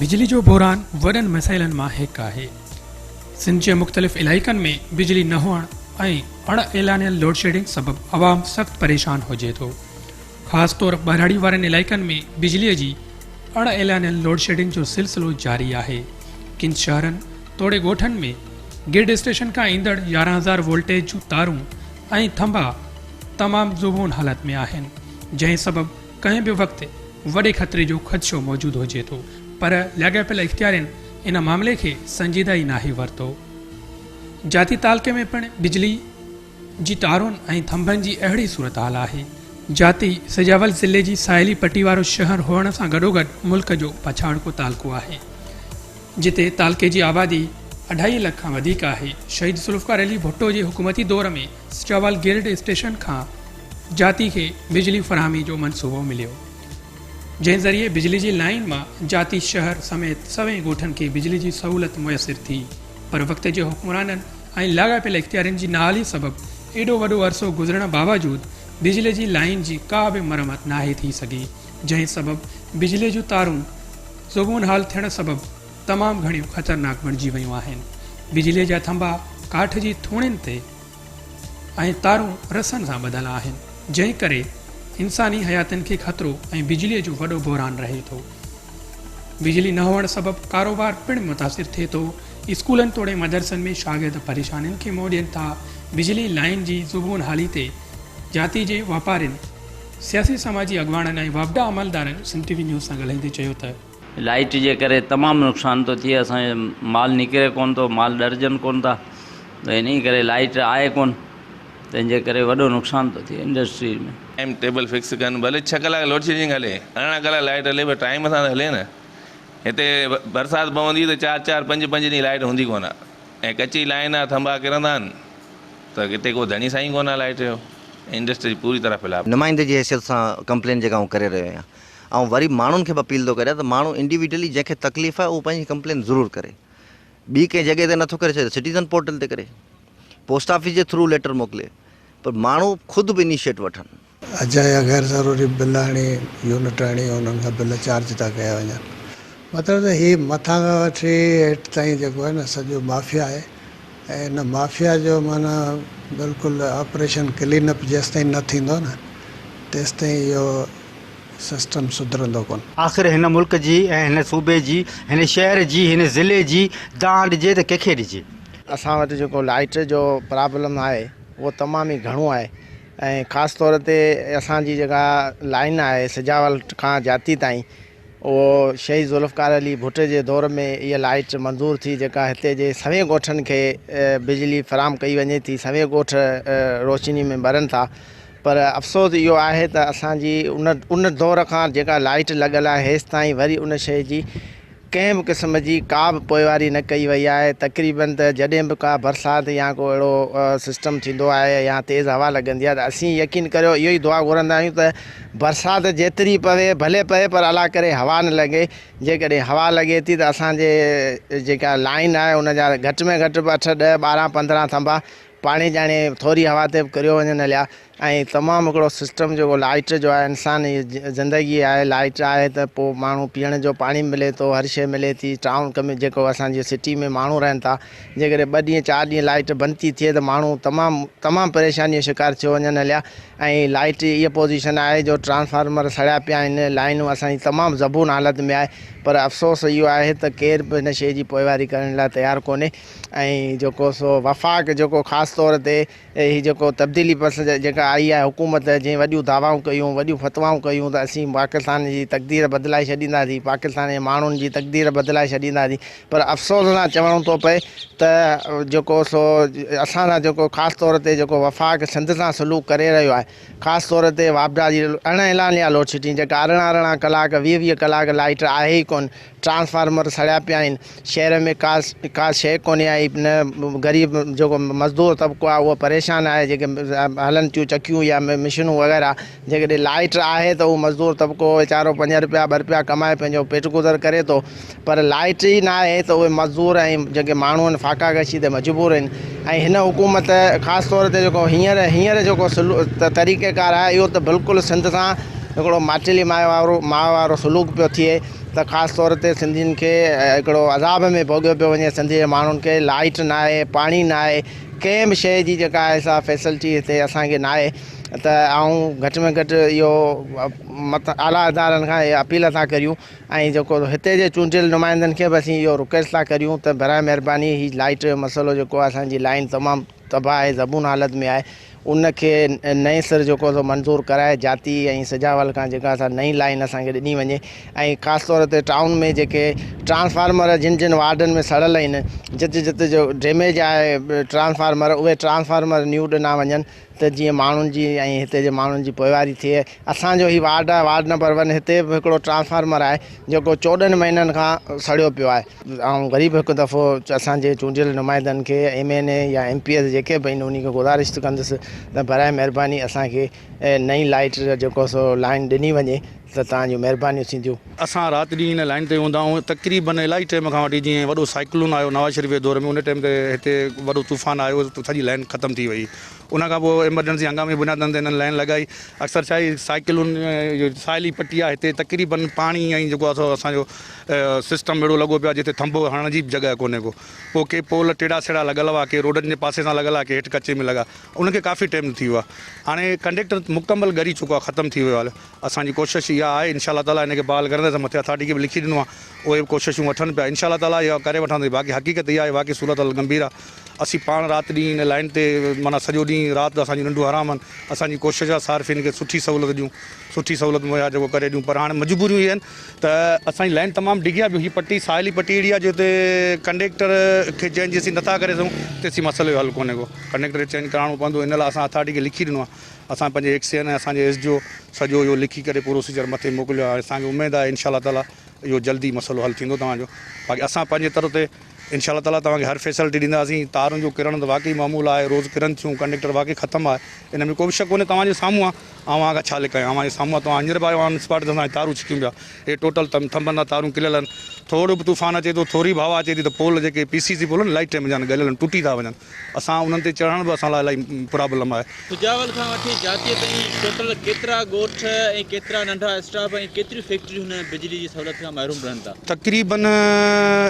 बिजली जो बहरान वॾनि मसइलनि मां हिकु आहे। सिंध जे मुख़्तलिफ़ इलाइक़नि में बिजली न हुअण ऐं अण ऐलानियल लोड शेडिंग सबबि अवाम सख़्तु परेशान हुजे थो। ख़ासि तौर ॿाराड़ी वारनि इलाइक़नि में बिजलीअ जी अण ऐलानियल लोड शेडिंग जो सिलसिलो जारी आहे। किन शहरनि तोड़े ॻोठनि में गिड स्टेशन खां ईंदड़ 11,000 वोल्टेज जूं तारूं ऐं थंभा तमामु ज़ुबून हालत में आहिनि, जंहिं सबबि कंहिं बि वक़्तु वॾे ख़तरे जो ख़दशो मौजूदु हुजे थो, पर लाॻापियल इख़्तियारनि इन मामले खे संजीदा ई नाहे वरितो। जाती तालके में पिणु बिजली जी तारुनि ऐं थंभनि जी अहिड़ी सूरत हाल आहे। जाती सिजावल ज़िले जी साहेली पट्टी वारो शहर हुअण सां गॾोगॾु मुल्क जो पछाड़को तालको आहे, जिते तालके जी आबादी 2.5 लख खां वधीक आहे। शहीद ज़ुल्फ़िकार अली भुट्टो जे हुकूमती दौर में सिजावल गिरिड स्टेशन खां जाती खे बिजली फ़राहमी जो मनसूबो मिलियो, जंहिं ज़रिए बिजली जी लाइन मां जाती शहर समेत सवें ॻोठनि खे बिजली जी सहूलियत मुयसरु थी। पर वक़्त जे हुक्मराननि ऐं लाॻापियल इख़्तियारनि जी नाहाली सबबि एॾो वॾो अरसो गुज़रण बावजूदि बिजली जी लाइन जी का बि मरमत नाहे थी सघी, जंहिं सबबि बिजली जूं तारूं ज़ुबून हाल थियण सबबि तमामु घणियूं ख़तरनाक बणिजी वियूं आहिनि। बिजलीअ जा थंभा काठ जी थूणियुनि ते ऐं तारूं रसनि सां ॿधल आहिनि, जंहिं करे इंसानी हयातनि खे ख़तरो ऐं बिजलीअ जो वॾो बहरान रहे थो। बिजली न हुअण सबबि कारोबार पिणु मुतासिर थिए थो। स्कूलनि तोड़े मदरसनि में शागिर्द परेशानियुनि खे मोह ॾियनि था। बिजली लाइन जी ज़ुबून हाली ते जाती जे वापारियुनि, सियासी समाजी अॻवाननि ऐं वापडा अमलदारनि सिंध टीवी न्यूज़ सां ॻाल्हाईंदे चयो त लाइट जे करे तमामु नुक़सानु थो थिए। असांजो माल निकिरे कोन थो, माल दर्जन कोन था, त इन करे लाइट आहे कोन, तंहिंजे करे वॾो नुक़सानु थो थिए इंडस्ट्री में। टाइम टेबल फिक्स कनि, भले 6 कलाक लोड शेडिंग हले, 18 कलाक लाइट हले, पर टाइम सां हले न। हिते बरसाति पवंदी त 4-4, 5-5 ॾींहं लाइट हूंदी कोन आहे, ऐं कची लाइन आहे, थंभा किरंदा आहिनि, त हिते को धनी साईं कोन आहे लाइट जो। इंडस्ट्री पूरी तरह फैलाव नुमाइंदे जी हैसियत सां कंप्लेन जेका आऊं करे रहियो आहियां, ऐं वरी माण्हुनि खे बि अपील थो करे त माण्हू इंडिविजुअली जंहिंखे तकलीफ़ आहे उहो पंहिंजी कंप्लेन ज़रूरु करे। ॿी कंहिं जॻह ते नथो करे सघे, सिटीज़न पोर्टल ते करे, पोस्ट ऑफिस जे थ्रू लेटर मोकिले, पर माण्हू ख़ुदि बि इनिशिएट वठनि। अजाया गैर ज़रूरी बिल हाणे यूनिट हाणे उन्हनि खां बिल चार्ज था कया वञनि। मतिलबु त हीअ मथां खां वठी हेठि ताईं जेको आहे न सॼो माफ़िया आहे, ऐं हिन माफ़िया जो माना बिल्कुलु ऑपरेशन क्लीन अप जेसिताईं न थींदो न तेसिताईं इहो सिस्टम सुधरंदो कोन। आख़िर हिन मुल्क जी ऐं हिन सूबे जी, हिन शहर जी, हिन ज़िले जी दांड ॾिजे त कंहिंखे ॾिजे। असां वटि जेको लाइट जो प्रॉब्लम आहे उहो तमामु ई घणो आहे, ऐं ख़ासि तौर ते असांजी जेका लाइन आहे सिजावल खां जाती ताईं, उहो शहीद ज़ुल्फ़िकार अली भुट्टे जे दौर में इहा लाइट मंज़ूरु थी, जेका हिते जे सवें ॻोठनि खे बिजली फ़राहम कई वञे थी। सवें ॻोठ रोशनी में ॿरनि था, पर अफ़सोस इहो आहे त असांजी उन दौर खां जेका लाइट लॻल आहे हेसि ताईं वरी उन शइ जी कंहिं बि क़िस्म जी का बि पोइवारी न कई वई आहे। तक़रीबन त जॾहिं बि का बरसाति या को अहिड़ो सिस्टम थींदो आहे या तेज़ हवा लॻंदी आहे, त असीं यकीन करियो इहो ई दुआ घुरंदा आहियूं त बरसाति जेतिरी पवे भले पए, पर अला करे हवा न लॻे। जेकॾहिं हवा लॻे थी त असांजे जेका लाइन आहे उन जा घटि में घटि 8, 10, 12, 15 थंभा पाणी ॼाणे थोरी हवा ते बि किरियो वञनि हलिया। ऐं तमामु हिकिड़ो सिस्टम जेको लाइट जो आहे, इंसानी ज़िंदगी आहे, लाइट आहे त पोइ माण्हू पीअण जो पाणी मिले थो, हर शइ मिले थी। टाउन में जेको असांजी सिटी में माण्हू रहनि था, जेकॾहिं 2 ॾींहं 4 ॾींहं लाइट बंदि थी थिए त माण्हू तमामु परेशानी जो शिकार थियो वञनि हलिया। ऐं लाइट इहा पोज़ीशन आहे जो ट्रांसफार्मर सड़िया पिया आहिनि, लाइनूं असांजी तमामु ज़बून हालत में आहे, पर अफ़सोस इहो आहे त केर बि हिन शइ जी पोइवारी करण लाइ तयारु कोन्हे। ऐं जेको सो वफ़ाक़ जेको ख़ासि तौर ते हीअ जेको तब्दीली पसंदि जेका आई आहे हुकूमत, जीअं वॾियूं दावाऊं कयूं, वॾियूं फ़तवाऊं कयूं त असीं पाकिस्तान जी तक़दीर बदिलाए छॾींदासीं, पाकिस्तान जे माण्हुनि जी तक़दीर बदिलाए छॾींदासीं, पर अफ़सोस सां चवणो थो पए त जेको सो असां सां जेको ख़ासि तौर ते जेको वफ़ाक़ सिंध सां सलूक करे रहियो आहे, ख़ासि तौर ते वापडा जी अण ऐलानिया लोड शेडिंग जेका 18 कलाक 20 कलाक लाइट आहे ई कोन, ट्रांसफार्मर सड़िया पिया आहिनि, शहर में का शइ कोन्हे आई। न ग़रीब जेको मज़दूर तबिको आहे उहो परेशान आहे, जेके हलनि थियूं चकियूं या मशीनूं वग़ैरह। जेकॾहिं लाइट आहे त उहो मज़दूर तबिको वीचारो 5 रुपया 2 रुपया कमाए पंहिंजो पेट गुज़र करे थो, पर लाइट ई न आहे त उहे मज़दूर ऐं जेके माण्हू आहिनि फाका कशी ते मजबूर आहिनि। ऐं हिन हुकूमत ख़ासि तौर ते जेको हींअर जेको तरीक़ेकार आहे, इहो त बिल्कुलु सिंध सां हिकिड़ो माटेली माए वारो सलूक पियो थिए। त ख़ासि तौर ते सिंधियुनि खे हिकिड़ो अज़ाब में भोॻियो पियो वञे। सिंधी माण्हुनि खे लाइट न आहे, पाणी न आहे, कंहिं बि शइ जी जेका आहे सा फैसिलिटी हिते असांखे न आहे। त ऐं घटि में घटि इहो आला अदालतनि खां इहा अपील था करियूं ऐं जेको हिते जे चूंडियल नुमाइंदनि खे बि असीं इहो रिक्वेस्ट था करियूं त बराए महिरबानी ही लाइट जो मसइलो जेको आहे असांजी लाइन तमामु तबाह आहे, ज़बून हालत में आहे, उनखे नए सिर जेको सो मंज़ूरु कराए जाती ऐं सजावल खां जेका असां नई लाइन असांखे ॾिनी वञे। ऐं ख़ासि तौर ते टाउन में जेके ट्रांसफार्मर जिन जिन वार्डनि में सड़ियल आहिनि, जिते जिते जो डैमेज आहे ट्रांसफार्मर, उहे ट्रांसफार्मर न्यू ॾिना वञनि त जीअं माण्हुनि जी ऐं हिते जे माण्हुनि जी पोइवारी थिए। असांजो ही वार्ड आहे, वार्ड नंबर 1, हिते बि हिकिड़ो ट्रांसफार्मर आहे जेको 14 महीननि खां सड़ियो पियो आहे। ऐं ग़रीब हिकु दफ़ो असांजे चूंडियल नुमाइंदनि खे MNA या MPS जेके बि आहिनि उन खे गुज़ारिश कंदुसि त बराए महिरबानी असांखे नई लाइट जेको सो लाइन ॾिनी वञे त तव्हांजूं महिरबानियूं थींदियूं। असां राति ॾींहुं हिन लाइन ते हूंदा आहियूं तक़रीबन इलाही टाइम खां वठी। जीअं वॾो साइक्लोन आयो नवाज़ शरीफ़ जे दौर में, उन टाइम ते हिते वॾो तूफ़ान आयो त सॼी लाइन ख़तमु थी वई। उनखां पोइ एमरजेंसी हंगामी बुनियादनि ते हिननि लाइन लॻाई। अक्सर छा आहे साइक्लोन साहिली पट्टी आहे हिते तक़रीबन पाणी ऐं जेको आहे असांजो सिस्टम अहिड़ो लॻो पियो आहे जिते थंभो हणण जी बि जॻह कोन्हे को। पोइ के पोल टेड़ा सेड़ा लॻल हुआ, के रोडनि जे पासे सां लॻल आहे, के हेठि कचे में लॻा, उनखे काफ़ी टाइम थी वियो आहे। हाणे कंडक्टर मुकमल ॻरी चुको आहे, ख़तमु थी वियो आहे। असांजी कोशिशि इहा आहे इंशाअल्लाह ताला हिनखे बहाल कंदे मथे अथॉरिटी खे बि लिखी ॾिनो आहे, उहे कोशिशूं वठनि पिया। इंशाअल्लाह ताला इहा करे वठंदे। बाक़ी हक़ीक़त इहा आहे, बाक़ी सूरत गंभीर आहे। असीं पाण राति ॾींहुं हिन लाइन ते माना सॼो ॾींहुं राति असांजी नंढूं आराम आहिनि। असांजी कोशिशि आहे सार्फ़िन खे सुठी सहूलियत ॾियूं, सुठी सहूलियत मुहैया जेको करे ॾियूं। पर हाणे मजबूरियूं इहे आहिनि त असांजी लाइन तमामु डिघी आहे। हीअ पट्टी साहिली पट्टी अहिड़ी आहे जिते कंडक्टर खे चेंज असीं नथा करे सघूं तेसीं मसइलो जो हल कोन्हे को। कंडक्टर खे चेंज कराइणो पवंदो। इन लाइ असां अथॉरिटी खे लिखी ॾिनो आहे। असां पंहिंजे एक्सियन ऐं असांजे SDO सॼो इहो लिखी करे प्रोसीजर मथे मोकिलियो आहे। असांखे उमेदु आहे इंशाअल्लाह ताला इहो जल्दी मसइलो हल थींदो तव्हांजो। बाक़ी असां पंहिंजे तरफ़ ते इंशाअल्लाह ताला तव्हांखे हर फैसिलिटी ॾींदासीं। तारुनि जो किरण त वाक़ई मामूलु आहे, रोज़ु किरनि थियूं, कंडक्टर वाक़ई ख़तमु आहे, इन में को बि शक कोन्हे। तव्हांजे साम्हूं आहे, आवां छा लिखायां, आवां जे साम्हूं आहे। तव्हां हींअर बि आयो ऑन स्पॉट ते असांजे तारूं छिकियूं पिया। हे टोटल थंभनि तां तारूं किलियल आहिनि। थोरो बि तूफ़ान अचे थो, थोरी बि हवा अचे थी त पोल जेके PCC पोल आहिनि इलाही टाइम जा ॻलियल आहिनि, टुटी था वञनि। असां उन्हनि ते चढ़ण बि असां लाइ इलाही प्रॉब्लम आहे। सुजावल खां वठी जातीअ ताईं टोटल केतिरा ॻोठ ऐं केतिरा नंढा स्टाफ ऐं केतिरियूं फैक्ट्रियूं हिन बिजली जी सहूलियत खां महरूम रहनि था? तक़रीबन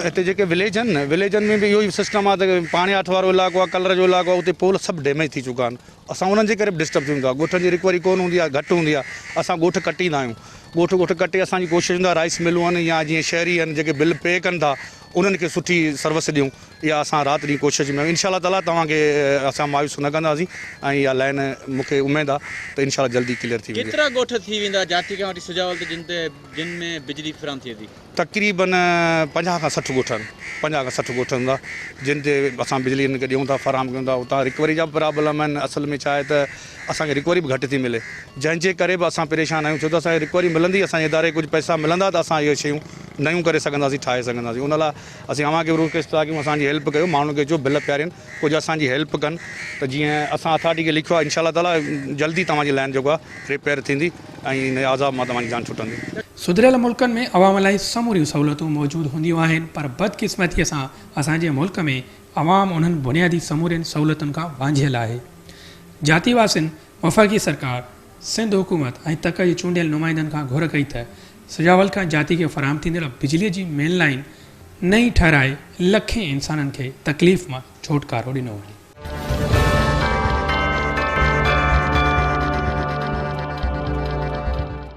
हिते जेके विलेज आहिनि न, विलेजनि में बि इहो ई सिस्टम आहे त पाणियाठ वारो इलाइक़ो आहे, कलर जो इलाइक़ो आहे, उते पोल सभु डैमेज थी चुका आहिनि। असां उन्हनि जे करे बि डिस्टर्ब थियूं था। ॻोठनि जी रिकवरी कोन हूंदी आहे, घटि हूंदी आहे। असां ॻोठ कटींदा आहियूं। ॻोठ कटे असांजी कोशिशि हूंदी आहे राइस मिलूं आहिनि या जीअं शहरी आहिनि जेके बिल पे कनि था उन्हनि खे सुठी सर्विस ॾियूं। इहा असां राति ॾींहुं कोशिशि में इंशाअल्लाह ताला तव्हांखे असां मायूस न कंदासीं। ऐं इहा लाइन मूंखे उमेदु आहे त इंशाअल्लाह जल्दी क्लियर थी वेंदी। केतिरा ॻोठ थी वेंदा जाती खां वठी सुजावल ते जिन में बिजली फिराम थिए थी? तक़रीबन 50 खां 60 ॻोठ आहिनि। 50 खां 60 ॻोठ हूंदा जिन ते असां बिजली हिन खे ॾियूं था, फराहम कयूं था। उतां रिकवरी जा प्रॉब्लम आहिनि। असल में छा आहे त असांखे रिकवरी बि घटि थी मिले, जंहिंजे करे बि असां परेशान आहियूं। छो त असांखे रिकवरी मिलंदी, असांजे इदारे कुझु पैसा मिलंदा त असां इहे शयूं नयूं करे सघंदासीं, ठाहे सघंदासीं। उन लाइ असीं अव्हांखे बि रिक्वेस्ट था कयूं असांजी हेल्प कयो। माण्हुनि खे जो बिल पियारनि कुझु असांजी हेल्प कनि त जीअं असां अथॉरिटी खे लिखियो आहे इंशाअल्लाह ताला जल्दी तव्हांजी लाइन जेको आहे रिपेयर थींदी ऐं इन आज़ाब मां तव्हांजी जान छुटंदी। सुधरियल मुल्कनि में अवाम लाइ समूरियूं सहूलियतूं मौजूदु हूंदियूं आहिनि, पर बदकिस्मतीअ सां असांजे मुल्क में अवाम उन्हनि बुनियादी समूरियुनि सहूलियतुनि खां वांझियल आहे। जाती वासिन वफ़ाक़ी सरकार, सिंध हुकूमत ऐं तक जे चूंडियल नुमाइंदनि खां घुर कई त सुजावल खां जाती खे फराहम थींदड़ बिजलीअ जी मेन लाइन नई ठाराए लखें इंसाननि खे तकलीफ़ मां छुटकारो ॾिनो वञे।